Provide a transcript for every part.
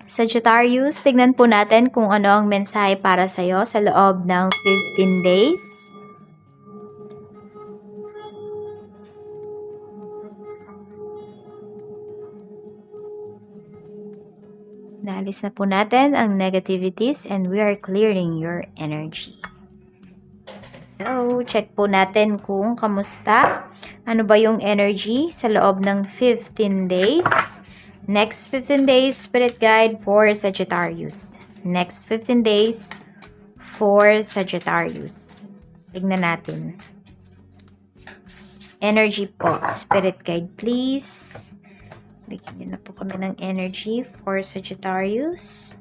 Sagittarius, tignan po natin kung ano ang mensahe para sa'yo sa loob ng 15 days. Naalis na po natin ang negativities and we are clearing your energy. So, check po natin kung kamusta. Ano ba yung energy sa loob ng 15 days? Next 15 days, Spirit Guide for Sagittarius. Next 15 days for Sagittarius. Tignan natin. Energy po. Spirit Guide, please. Bigyan nyo na po kami ng energy for Sagittarius.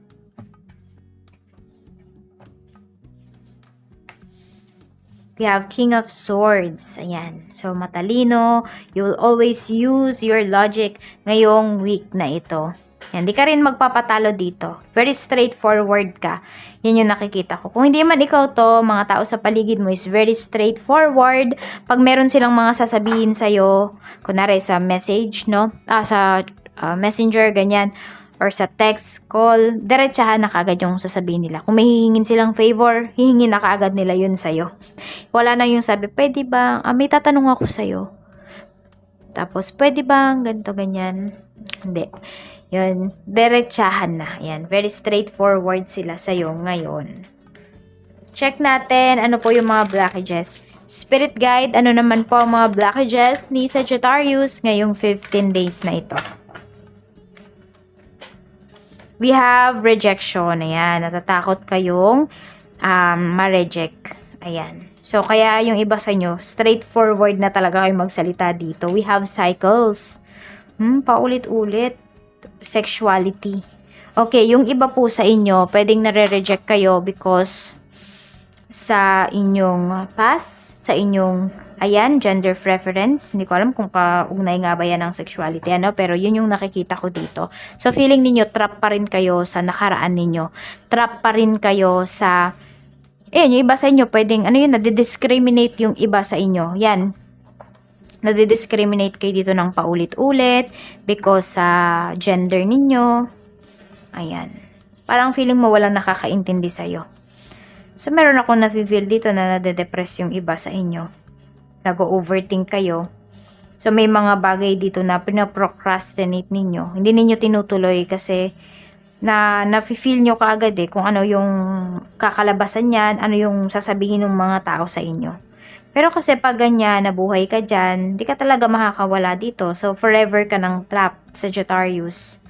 We have King of Swords. Ayan. So, matalino. You will always use your logic ngayong week na ito. Hindi ka rin magpapatalo dito. Very straightforward ka. Yan yung nakikita ko. Kung hindi man ikaw to, mga tao sa paligid mo is very straightforward. Pag meron silang mga sasabihin sa'yo, kunwari sa message, no? Sa messenger, ganyan. Or sa text, call, diretsahan na kagad yung sasabihin nila. Kung may hihingin silang favor, hihingin na kagad nila yun sa'yo. Wala na yung sabi, pwede ba, may tatanong ako sa'yo. Tapos, pwede ba, ganito, ganyan. Hindi. Yun, diretsahan na. Yan, very straightforward sila sa'yo ngayon. Check natin, ano po yung mga blockages. Spirit Guide, ano naman po ang mga blockages ni Sagittarius ngayong 15 days na ito. We have rejection. Ayan. Natatakot kayong ma-reject. Ayan. So, kaya yung iba sa inyo, straightforward na talaga kayo magsalita dito. We have cycles. Paulit-ulit. Sexuality. Okay, yung iba po sa inyo, pwedeng nare-reject kayo because sa inyong past, sa inyong ayan, gender preference. Hindi ko alam kung kaugnay nga ba yan ng sexuality, ano? Pero yun yung nakikita ko dito. So, feeling ninyo, trap pa rin kayo sa nakaraan ninyo. Trap pa rin kayo sa, yung iba sa inyo, pwedeng, nadidiscriminate yung iba sa inyo. Yan. Nadidiscriminate kayo dito ng paulit-ulit because sa gender ninyo. Ayan. Parang feeling mo walang nakakaintindi sa'yo. So, meron ako na-feel dito na nade-depress yung iba sa inyo. Nag-overthink kayo. So, may mga bagay dito na pinaprocrastinate ninyo. Hindi ninyo tinutuloy kasi na-feel nyo kaagad kung ano yung kakalabasan yan, ano yung sasabihin ng mga tao sa inyo. Pero kasi pag ganyan, nabuhay ka dyan, di ka talaga makakawala dito. So, forever ka ng trap, Sagittarius.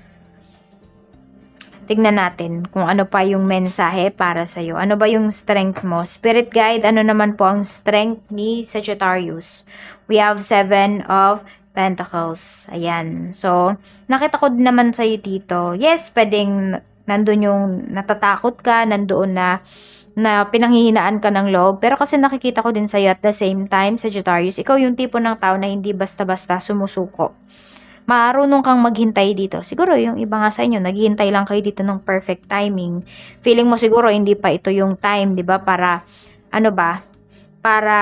Tignan natin kung ano pa yung mensahe para sa'yo. Ano ba yung strength mo? Spirit Guide, ano naman po ang strength ni Sagittarius? We have 7 of Pentacles. Ayan. So, nakita ko naman sa'yo dito. Yes, pwedeng nandun yung natatakot ka, nandoon na pinanghihinaan ka ng loob. Pero kasi nakikita ko din sa'yo at the same time, Sagittarius, ikaw yung tipo ng tao na hindi basta-basta sumusuko. Marunong kang maghintay dito. Siguro yung iba nga sa inyo, naghihintay lang kayo dito ng perfect timing. Feeling mo siguro hindi pa ito yung time, 'di ba? Para Para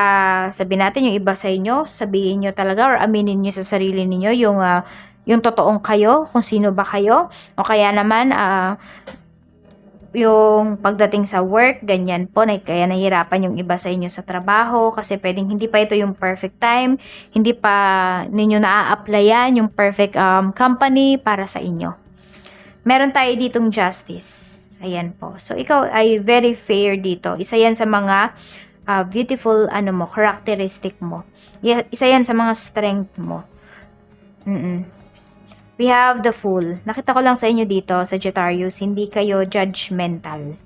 sabihin natin yung iba sa inyo, sabihin niyo talaga or aminin niyo sa sarili niyo yung totoong kayo, kung sino ba kayo, o kaya naman yung pagdating sa work, ganyan po, kaya nahihirapan yung iba sa inyo sa trabaho kasi pwedeng hindi pa ito yung perfect time, hindi pa ninyo na-a-applyan yung perfect company para sa inyo. Meron tayo ditong justice. Ayan po. So, ikaw ay very fair dito. Isa yan sa mga beautiful characteristic mo. Isa yan sa mga strength mo. We have the Fool. Nakita ko lang sa inyo dito, Sagittarius, hindi kayo judgmental.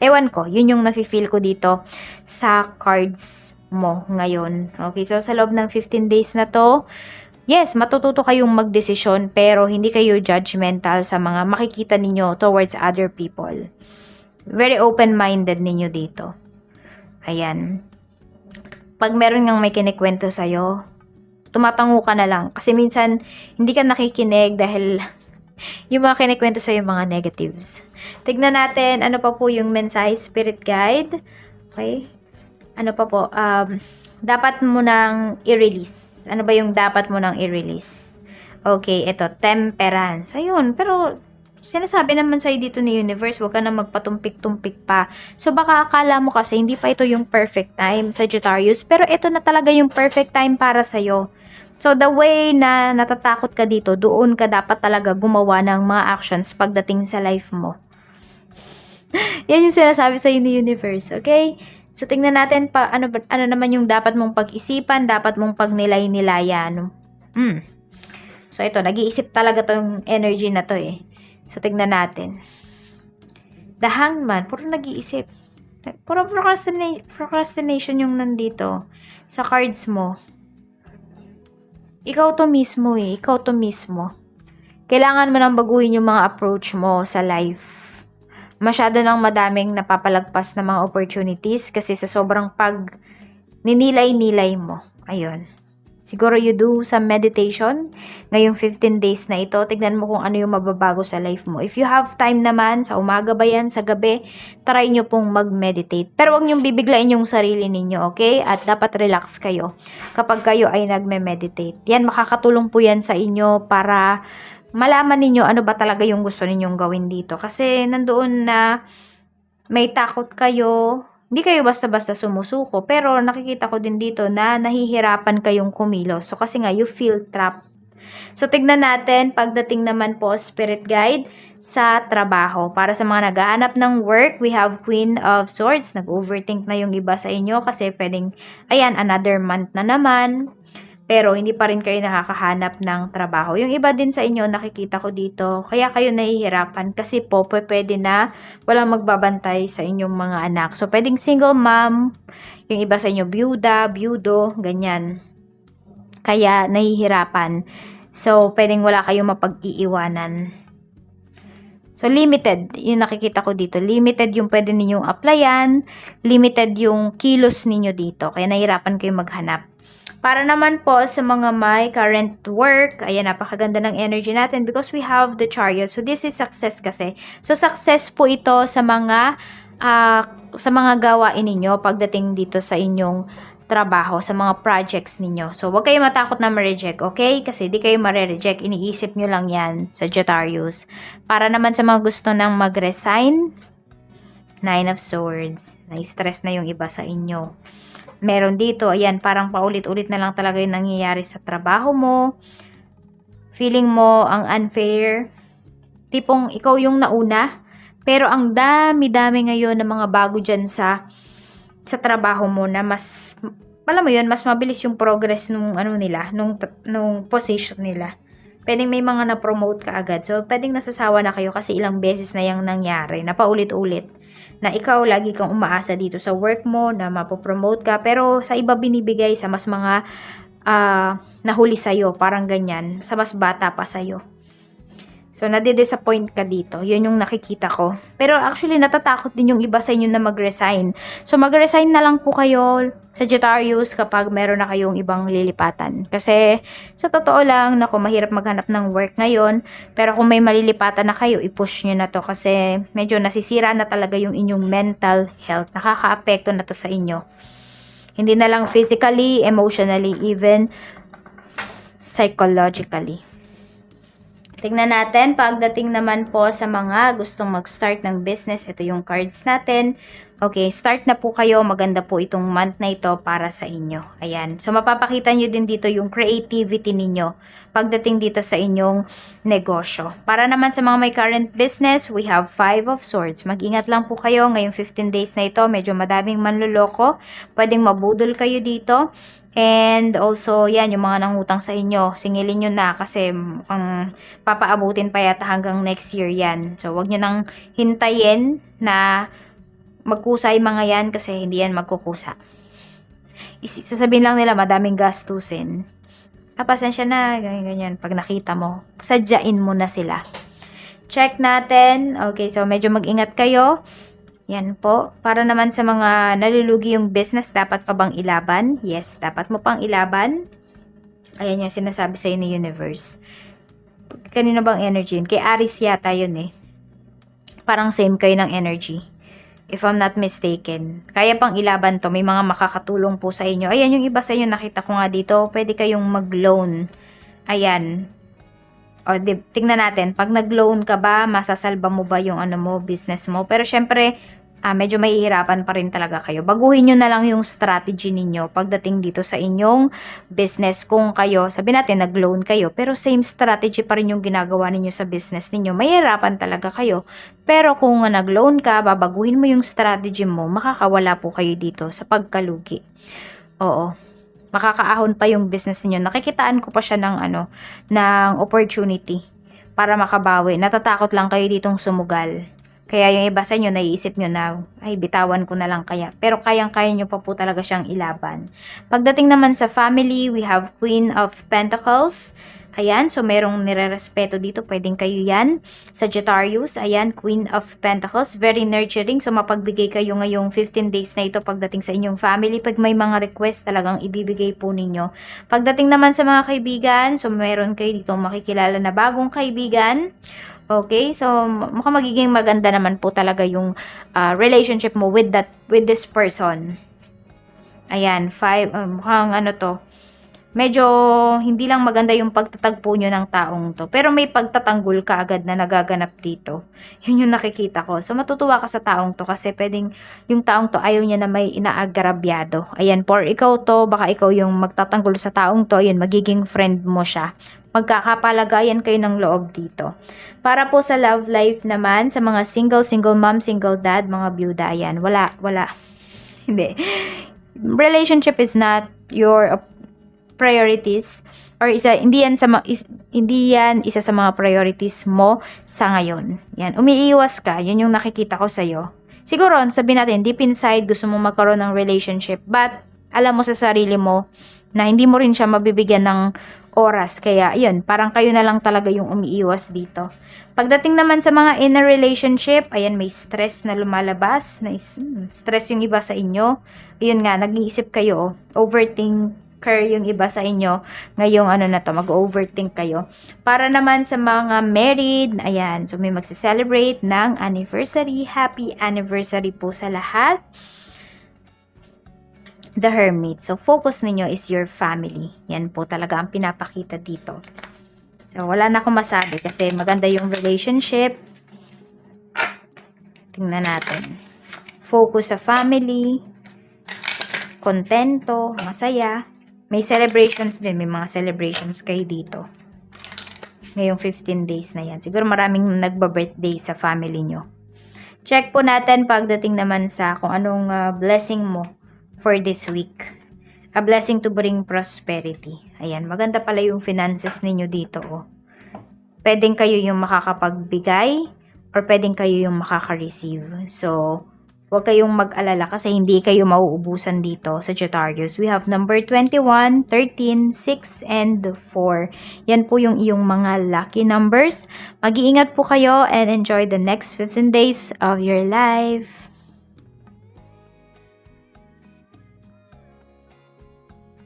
Ewan ko, yun yung nafe-feel ko dito sa cards mo ngayon. Okay, so sa loob ng 15 days na to, yes, matututo kayong magdesisyon pero hindi kayo judgmental sa mga makikita ninyo towards other people. Very open-minded ninyo dito. Ayan. Pag meron ngang may kinikwento sa'yo, tumatango ka na lang. Kasi minsan, hindi ka nakikinig dahil yung mga kinikwento sa yung mga negatives. Tignan natin, ano pa po yung mensahe Spirit Guide. Okay? Ano pa po? Dapat mo nang i-release. Ano ba yung dapat mo nang i-release? Okay, ito, temperance. Ayun, pero sinasabi naman sa'yo dito ni universe, huwag ka na magpatumpik-tumpik pa. So, baka akala mo kasi hindi pa ito yung perfect time, Sagittarius, pero ito na talaga yung perfect time para sa'yo. So, the way na natatakot ka dito, doon ka dapat talaga gumawa ng mga actions pagdating sa life mo. Yan yung sinasabi sa'yo ni universe, okay? So, tingnan natin pa, ano naman yung dapat mong pag-isipan, dapat mong pagnilay-nilayan. So, ito, nag-iisip talaga tong energy na to eh. So, tignan natin. The Hangman, puro nag-iisip. Puro procrastination yung nandito sa cards mo. Ikaw to mismo eh. Ikaw to mismo. Kailangan mo nang baguhin yung mga approach mo sa life. Masyado nang madaming napapalagpas na mga opportunities kasi sa sobrang pag ninilay-nilay mo. Ayun. Siguro you do some meditation ngayong 15 days na ito. Tignan mo kung ano yung mababago sa life mo. If you have time naman, sa umaga ba yan, sa gabi, try nyo pong mag-meditate. Pero huwag nyong bibiglain yung sarili ninyo, okay? At dapat relax kayo kapag kayo ay nagme-meditate. Yan, makakatulong po yan sa inyo para malaman ninyo ano ba talaga yung gusto ninyong gawin dito. Kasi nandoon na may takot kayo. Hindi kayo basta-basta sumusuko, pero nakikita ko din dito na nahihirapan kayong kumilos. So, kasi nga, you feel trapped. So, tignan natin, pagdating naman po, Spirit Guide, sa trabaho. Para sa mga naghahanap ng work, we have Queen of Swords. Nag-overthink na yung iba sa inyo kasi pwedeng, ayan, another month na naman. Pero hindi pa rin kayo nakakahanap ng trabaho. Yung iba din sa inyo, nakikita ko dito, kaya kayo nahihirapan kasi po pwede na walang magbabantay sa inyong mga anak. So, pwedeng single mom, yung iba sa inyo, byuda, byudo, ganyan. Kaya nahihirapan. So, pwedeng wala kayong mapag-iiwanan. So, limited, yung nakikita ko dito. Limited yung pwede ninyong applyan, limited yung kilos ninyo dito. Kaya nahihirapan kayo maghanap. Para naman po sa mga may current work, ayan, napakaganda ng energy natin because we have the Chariot. So, this is success kasi. So, success po ito sa mga gawain ninyo pagdating dito sa inyong trabaho, sa mga projects ninyo. So, huwag kayo matakot na ma-reject, okay? Kasi di kayo ma-reject, iniisip nyo lang yan, Sagittarius. Para naman sa mga gusto nang mag-resign, Nine of Swords, na-stress na yung iba sa inyo. Meron dito, ayan, parang paulit-ulit na lang talaga yung nangyayari sa trabaho mo. Feeling mo ang unfair. Tipong ikaw yung nauna, pero ang dami-dami ngayon ng mga bago dyan sa trabaho mo na mas, alam mo yun, mas mabilis yung progress nung nung position nila. Pwedeng may mga na-promote ka agad. So, pwedeng nasasawa na kayo kasi ilang beses na yung nangyari, na paulit-ulit. Na ikaw lagi kang umaasa dito sa work mo na mapopromote ka, pero sa iba binibigay sa mas mga nahuli sa'yo, parang ganyan, sa mas bata pa sa'yo. So, nade-disappoint ka dito. Yun yung nakikita ko. Pero actually, natatakot din yung iba sa inyo na mag-resign. So, mag-resign na lang po kayo, Sagittarius, kapag meron na kayong ibang lilipatan. Kasi, sa totoo lang, naku, mahirap maghanap ng work ngayon. Pero kung may malilipatan na kayo, i-push nyo na to. Kasi, medyo nasisira na talaga yung inyong mental health. Nakaka-apekto na to sa inyo. Hindi na lang physically, emotionally, even psychologically. Tingnan natin, pagdating naman po sa mga gustong mag-start ng business, ito yung cards natin. Okay, start na po kayo. Maganda po itong month na ito para sa inyo. Ayan. So, mapapakita nyo din dito yung creativity ninyo pagdating dito sa inyong negosyo. Para naman sa mga may current business, we have 5 of Swords. Mag-ingat lang po kayo ngayong 15 days na ito. Medyo madaming manluloko. Pwedeng mabudol kayo dito. And also, yan, yung mga nangutang sa inyo, singilin nyo na kasi mukhang papaabutin pa yata hanggang next year yan. So, wag nyo nang hintayin na magkusa yung mga yan kasi hindi yan magkukusa. Sasabihin lang nila, madaming gastusin. Pasensya na, ganyan-ganyan. Pag nakita mo, sadyain mo na sila. Check natin. Okay, so medyo mag-ingat kayo. Yan po. Para naman sa mga nalulugi yung business, dapat pa bang ilaban? Yes, dapat mo pang ilaban. Ayan yung sinasabi sa'yo ni Universe. Kanina bang energy yun? Kay Aries yata yun eh. Parang same kayo ng energy. If I'm not mistaken. Kaya pang ilaban to. May mga makakatulong po sa inyo. Ayan yung iba sa inyo. Nakita ko nga dito. Pwede kayong mag-loan. Ayan. O, tingnan natin, pag nag-loan ka ba, masasalba mo ba yung ano mo, business mo? Pero syempre, medyo mahihirapan pa rin talaga kayo. Baguhin nyo na lang yung strategy ninyo pagdating dito sa inyong business. Kung kayo, sabi natin, nag-loan kayo, pero same strategy pa rin yung ginagawa ninyo sa business ninyo, mahihirapan talaga kayo. Pero kung nag-loan ka, babaguhin mo yung strategy mo, makakawala po kayo dito sa pagkalugi. Oo. Makakaahon pa yung business niyo. Nakikitaan ko pa siya ng opportunity para makabawi. Natatakot lang kayo ditong sumugal. Kaya yung iba sa inyo, naiisip nyo na, ay, bitawan ko na lang kaya. Pero kayang-kaya nyo pa po talaga siyang ilaban. Pagdating naman sa family, we have Queen of Pentacles. Ayan, so merong nire-respeto dito, pwedeng kayo yan. Sagittarius, ayan, Queen of Pentacles, very nurturing. So mapagbigay kayo ngayong 15 days na ito pagdating sa inyong family. Pag may mga request, talagang ibibigay po ninyo. Pagdating naman sa mga kaibigan, so meron kayo dito makikilala na bagong kaibigan. Okay, so mukhang magiging maganda naman po talaga yung relationship mo with this person. Ayan, mukhang medyo hindi lang maganda yung pagtatagpo nyo ng taong to. Pero may pagtatanggol ka agad na nagaganap dito. Yun yung nakikita ko. So matutuwa ka sa taong to kasi pwedeng yung taong to ayaw niya na may inaagrabyado. Ayan, for ikaw to, baka ikaw yung magtatanggol sa taong to, ayun, magiging friend mo siya. Magkakapalagayan kayo ng loob dito. Para po sa love life naman, sa mga single mom, single dad, mga byuda, ayan, wala. Hindi. Relationship is not your priorities or hindi yan isa sa mga priorities mo sa ngayon. Yan, umiiwas ka, yan yung nakikita ko sa iyo. Siguro, sabihin natin, deep inside gusto mo magkaroon ng relationship, but alam mo sa sarili mo na hindi mo rin siya mabibigyan ng oras. Kaya, yun, parang kayo na lang talaga yung umiiwas dito. Pagdating naman sa mga inner relationship, ayan, may stress na lumalabas, stress yung iba sa inyo. Ayun nga, nag-iisip kayo, overthinker yung iba sa inyo ngayong mag-overthink kayo. Para naman sa mga married, ayan, so may magse-celebrate ng anniversary. Happy anniversary po sa lahat. The Hermit. So focus ninyo is your family. Yan po talaga ang pinapakita dito. So wala na akong masabi kasi maganda yung relationship. Tingnan natin. Focus sa family. Kontento, masaya. May celebrations din. May mga celebrations kayo dito. Ngayong 15 days na yan. Siguro maraming nagba-birthday sa family nyo. Check po natin pagdating naman sa kung anong blessing mo for this week. A blessing to bring prosperity. Ayan, maganda pala yung finances ninyo dito. Oh. Pwedeng kayo yung makakapagbigay or pwedeng kayo yung makaka-receive. So, huwag kayong mag-alala kasi hindi kayo mauubusan dito sa Sagittarius. We have number 21, 13, 6, and 4. Yan po yung iyong mga lucky numbers. Mag-iingat po kayo and enjoy the next 15 days of your life.